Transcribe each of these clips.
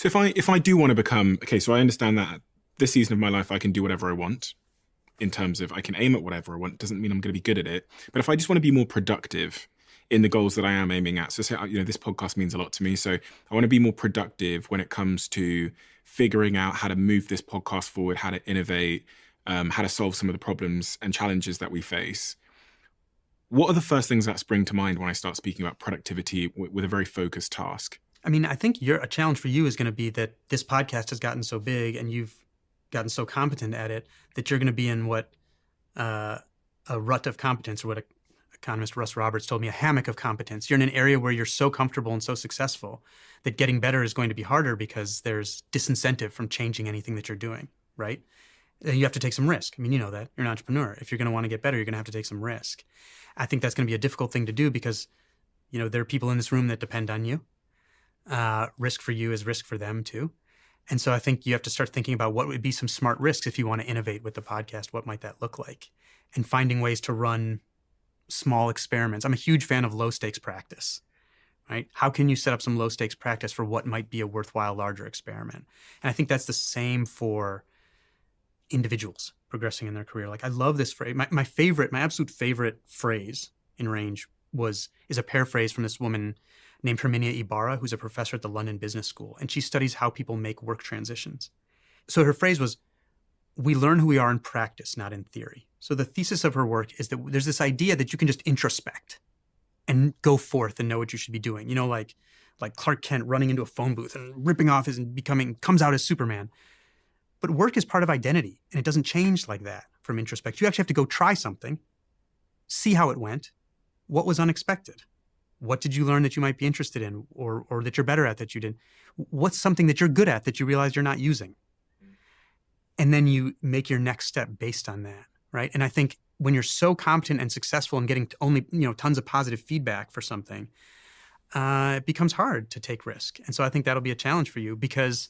So if I do want to become, okay, so I understand that this season of my life, I can do whatever I want in terms of I can aim at whatever I want. Doesn't mean I'm going to be good at it. But if I just want to be more productive in the goals that I am aiming at, so say, this podcast means a lot to me. So I want to be more productive when it comes to figuring out how to move this podcast forward, how to innovate, how to solve some of the problems and challenges that we face. What are the first things that spring to mind when I start speaking about productivity with a very focused task? I mean, I think a challenge for you is going to be that this podcast has gotten so big and you've gotten so competent at it that you're going to be in what a rut of competence, or what economist Russ Roberts told me, a hammock of competence. You're in an area where you're so comfortable and so successful that getting better is going to be harder because there's disincentive from changing anything that you're doing, right? You have to take some risk. I mean, you know that. You're an entrepreneur. If you're going to want to get better, you're going to have to take some risk. I think that's going to be a difficult thing to do because, there are people in this room that depend on you. Risk for you is risk for them too. And so I think you have to start thinking about what would be some smart risks if you want to innovate with the podcast. What might that look like? And finding ways to run small experiments. I'm a huge fan of low stakes practice, right? How can you set up some low stakes practice for what might be a worthwhile larger experiment? And I think that's the same for individuals progressing in their career. Like, I love this phrase. My absolute favorite phrase in Range is a paraphrase from this woman named Herminia Ibarra, who's a professor at the London Business School, and she studies how people make work transitions. So her phrase was, "We learn who we are in practice, not in theory." So the thesis of her work is that there's this idea that you can just introspect and go forth and know what you should be doing. Like Clark Kent running into a phone booth and ripping off comes out as Superman. But work is part of identity, and it doesn't change like that from introspection. You actually have to go try something, see how it went, what was unexpected. What did you learn that you might be interested in or that you're better at that you didn't? What's something that you're good at that you realize you're not using? And then you make your next step based on that, right? And I think when you're so competent and successful and getting only tons of positive feedback for something, it becomes hard to take risk. And so I think that'll be a challenge for you, because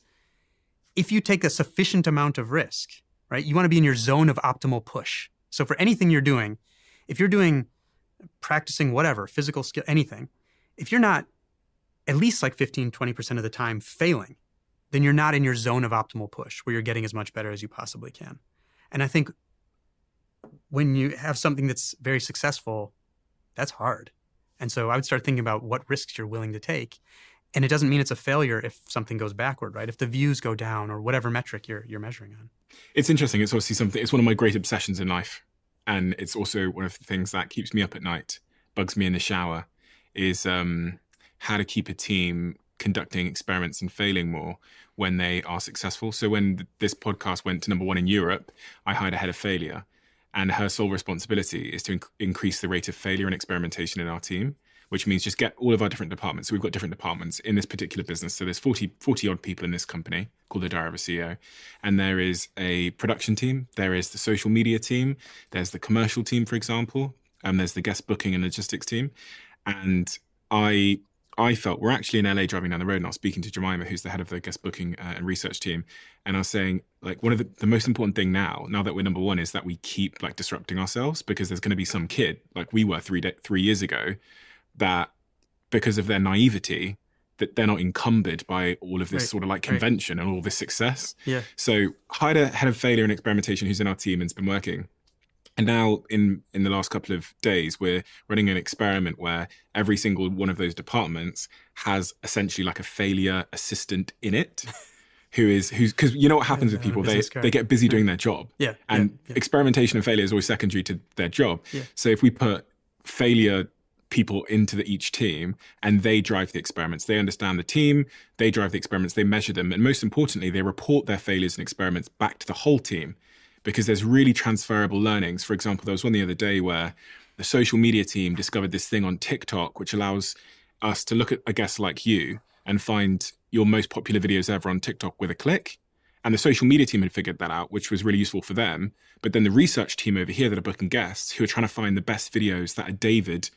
if you take a sufficient amount of risk, right, you want to be in your zone of optimal push. So for anything you're doing, if you're practicing whatever, physical skill, anything, if you're not at least like 15, 20% of the time failing, then you're not in your zone of optimal push where you're getting as much better as you possibly can. And I think when you have something that's very successful, that's hard. And so I would start thinking about what risks you're willing to take. And it doesn't mean it's a failure if something goes backward, right? If the views go down or whatever metric you're measuring on. It's interesting. It's obviously it's one of my great obsessions in life. And it's also one of the things that keeps me up at night, bugs me in the shower, is how to keep a team conducting experiments and failing more when they are successful. So when this podcast went to #1 in Europe, I hired a head of failure, and her sole responsibility is to increase the rate of failure and experimentation in our team, which means just get all of our different departments. So we've got different departments in this particular business. So there's 40 odd people in this company called the Diary of a CEO. And there is a production team. There is the social media team. There's the commercial team, for example. There's the guest booking and logistics team. And I felt, we're actually in LA driving down the road, and I was speaking to Jemima, who's the head of the guest booking and research team. And I was saying, like, one of the most important thing now that we're #1, is that we keep like disrupting ourselves, because there's going to be some kid like we were 3 years ago that, because of their naivety, that they're not encumbered by all of this sort of like convention and all this success. Yeah. So hired a head of failure and experimentation who's in our team and's been working. And now in the last couple of days, we're running an experiment where every single one of those departments has essentially like a failure assistant in it. Who's because you know what happens with people, they get busy doing their job. Yeah. And experimentation and failure is always secondary to their job. Yeah. So if we put failure people into each team and they drive the experiments, they understand the team, they drive the experiments, they measure them, and most importantly, they report their failures and experiments back to the whole team, because there's really transferable learnings. For example, there was one the other day where the social media team discovered this thing on TikTok, which allows us to look at a guest like you and find your most popular videos ever on TikTok with a click. And the social media team had figured that out, which was really useful for them. But then the research team over here that are booking guests, who are trying to find the best videos that a David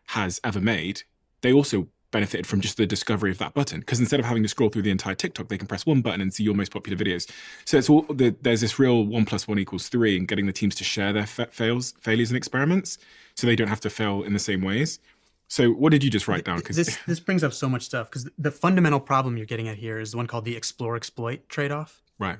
has ever made, they also benefited from just the discovery of that button, because instead of having to scroll through the entire TikTok, they can press one button and see your most popular videos. So it's there's this real 1 + 1 = 3 in getting the teams to share their failures and experiments, so they don't have to fail in the same ways. So what did you just write down? Because This brings up so much stuff, because the fundamental problem you're getting at here is the one called the explore-exploit trade-off. right,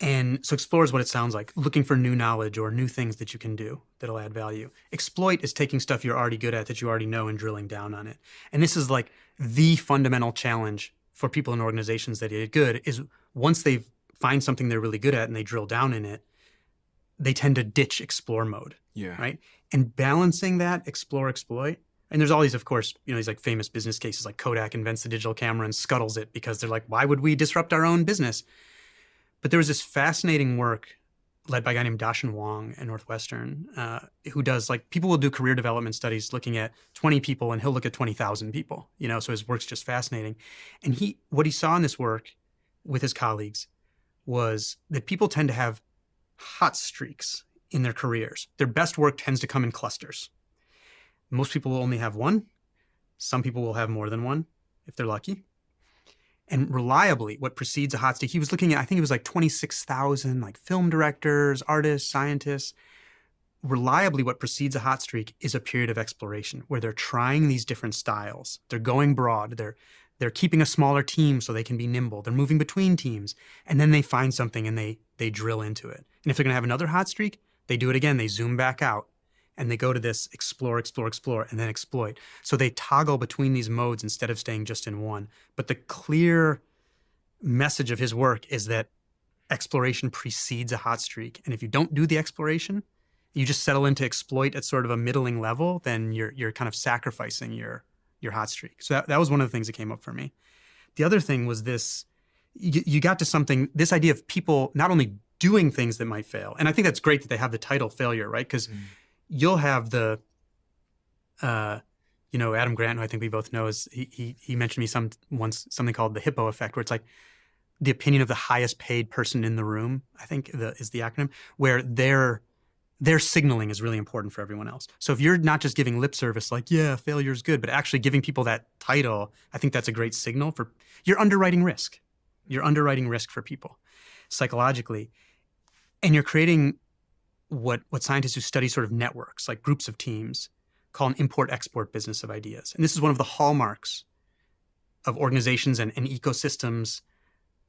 And so explore is what it sounds like, looking for new knowledge or new things that you can do that'll add value. Exploit is taking stuff you're already good at that you already know and drilling down on it. And this is like the fundamental challenge for people in organizations that get good is once they find something they're really good at and they drill down in it, they tend to ditch explore mode, yeah, right? And balancing that explore-exploit, and there's all these, of course, these like famous business cases, like Kodak invents the digital camera and scuttles it because they're like, why would we disrupt our own business? But there was this fascinating work led by a guy named Dashan Wong at Northwestern, who does, like, people will do career development studies looking at 20 people and he'll look at 20,000 people, so his work's just fascinating. And what he saw in this work with his colleagues was that people tend to have hot streaks in their careers. Their best work tends to come in clusters. Most people will only have one. Some people will have more than one if they're lucky. And reliably, what precedes a hot streak, he was looking at, I think it was like 26,000 like film directors, artists, scientists. Reliably, what precedes a hot streak is a period of exploration where they're trying these different styles. They're going broad. They're keeping a smaller team so they can be nimble. They're moving between teams. And then they find something and they drill into it. And if they're going to have another hot streak, they do it again. They zoom back out. And they go to this explore, and then exploit. So they toggle between these modes instead of staying just in one. But the clear message of his work is that exploration precedes a hot streak. And if you don't do the exploration, you just settle into exploit at sort of a middling level, then you're kind of sacrificing your hot streak. So that was one of the things that came up for me. The other thing was this, you got to something, this idea of people not only doing things that might fail. And I think that's great that they have the title failure, right? Because you'll have Adam Grant, who I think we both know, he mentioned me once something called the hippo effect, where it's like the opinion of the highest paid person in the room, I think is the acronym, where their signaling is really important for everyone else. So if you're not just giving lip service like, yeah, failure's good, but actually giving people that title, I think that's a great signal for you're underwriting risk. You're underwriting risk for people psychologically. And you're creating what scientists who study sort of networks, like groups of teams, call an import-export business of ideas. And this is one of the hallmarks of organizations and ecosystems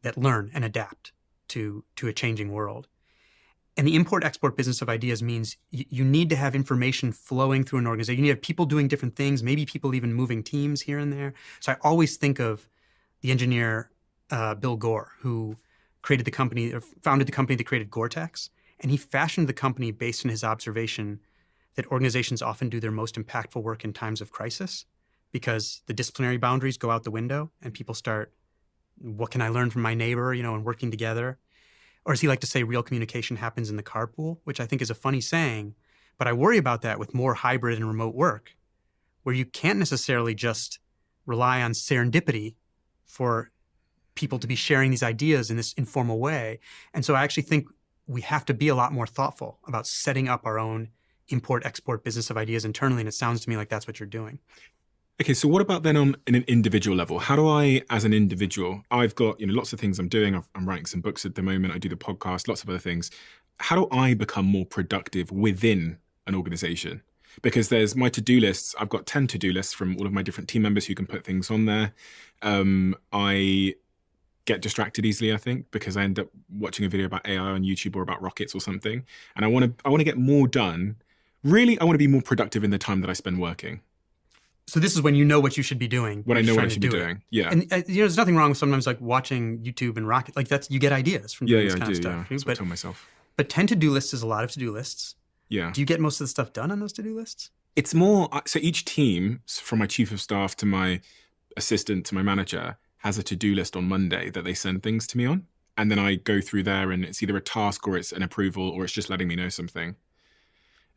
that learn and adapt to a changing world. And the import-export business of ideas means you need to have information flowing through an organization. You need to have people doing different things, maybe people even moving teams here and there. So I always think of the engineer Bill Gore, who created the company, or founded the company that created Gore-Tex. And he fashioned the company based on his observation that organizations often do their most impactful work in times of crisis because the disciplinary boundaries go out the window and people start, what can I learn from my neighbor, and working together. Or as he liked to say, real communication happens in the carpool, which I think is a funny saying, but I worry about that with more hybrid and remote work, where you can't necessarily just rely on serendipity for people to be sharing these ideas in this informal way. And so I actually think we have to be a lot more thoughtful about setting up our own import-export business of ideas internally. And it sounds to me like that's what you're doing. Okay, so what about then on an individual level? How do I, as an individual, I've got lots of things I'm doing. I'm writing some books at the moment. I do the podcast, lots of other things. How do I become more productive within an organization? Because there's my to-do lists. I've got 10 to-do lists from all of my different team members who can put things on there. I get distracted easily, I think, because I end up watching a video about AI on YouTube or about rockets or something. And I want to get more done. Really, I want to be more productive in the time that I spend working. So this is when you know what you should be doing. When I know what I should be doing. Yeah. And there's nothing wrong with sometimes like watching YouTube and rocket. Like you get ideas from doing this kind of stuff. Yeah, that's what I tell myself. But 10 to-do lists is a lot of to-do lists. Yeah. Do you get most of the stuff done on those to-do lists? It's more, so each team, from my chief of staff to my assistant to my manager, has a to-do list on Monday that they send things to me on. And then I go through there and it's either a task or it's an approval or it's just letting me know something.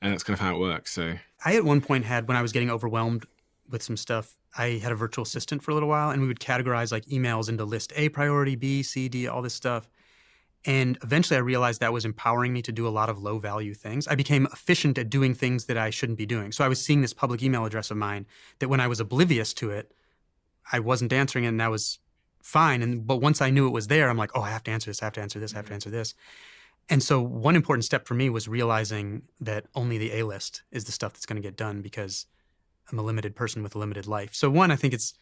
And that's kind of how it works. So I at one point when I was getting overwhelmed with some stuff, I had a virtual assistant for a little while and we would categorize like emails into list A priority, B, C, D, all this stuff. And eventually I realized that was empowering me to do a lot of low value things. I became efficient at doing things that I shouldn't be doing. So I was seeing this public email address of mine that when I was oblivious to it, I wasn't answering it and that was fine. But once I knew it was there, I'm like, oh, I have to answer this, I have to answer this, I have to answer this. And so one important step for me was realizing that only the A list is the stuff that's going to get done because I'm a limited person with a limited life. So one, I think it's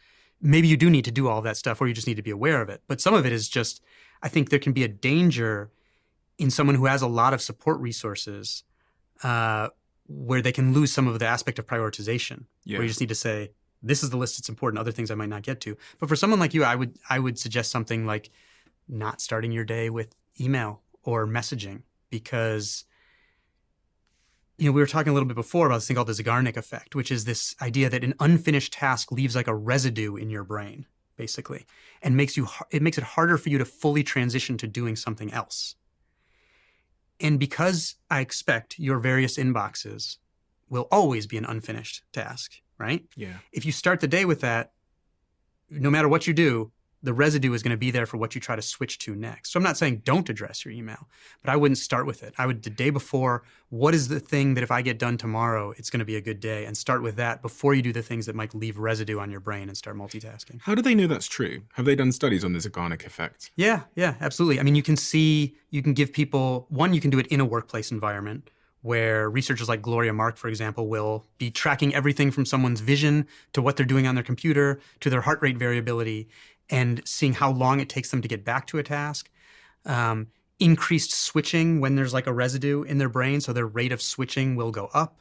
maybe you do need to do all of that stuff, or you just need to be aware of it. But some of it is just, I think there can be a danger in someone who has a lot of support resources where they can lose some of the aspect of prioritization, where you just need to say, this is the list that's important, other things I might not get to. But for someone like you, I would suggest something like not starting your day with email or messaging, because we were talking a little bit before about this thing called the Zeigarnik effect, which is this idea that an unfinished task leaves like a residue in your brain, basically, and it makes it harder for you to fully transition to doing something else. And because I expect your various inboxes will always be an unfinished task, right? Yeah. If you start the day with that, no matter what you do, the residue is going to be there for what you try to switch to next. So I'm not saying don't address your email, but I wouldn't start with it. I would, the day before, what is the thing that if I get done tomorrow, it's going to be a good day, and start with that before you do the things that might leave residue on your brain and start multitasking. How do they know that's true? Have they done studies on the Zeigarnik effect? Yeah, absolutely. I mean, you can give people, one, you can do it in a workplace environment where researchers like Gloria Mark, for example, will be tracking everything from someone's vision to what they're doing on their computer to their heart rate variability, and seeing how long it takes them to get back to a task. Increased switching when there's like a residue in their brain, so their rate of switching will go up.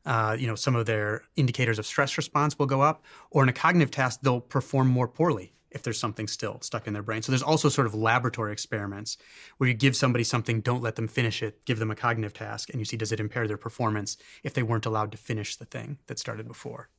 Some of their indicators of stress response will go up. Or in a cognitive task, they'll perform more poorly if there's something still stuck in their brain. So there's also sort of laboratory experiments where you give somebody something, don't let them finish it, give them a cognitive task, and you see, does it impair their performance if they weren't allowed to finish the thing that started before.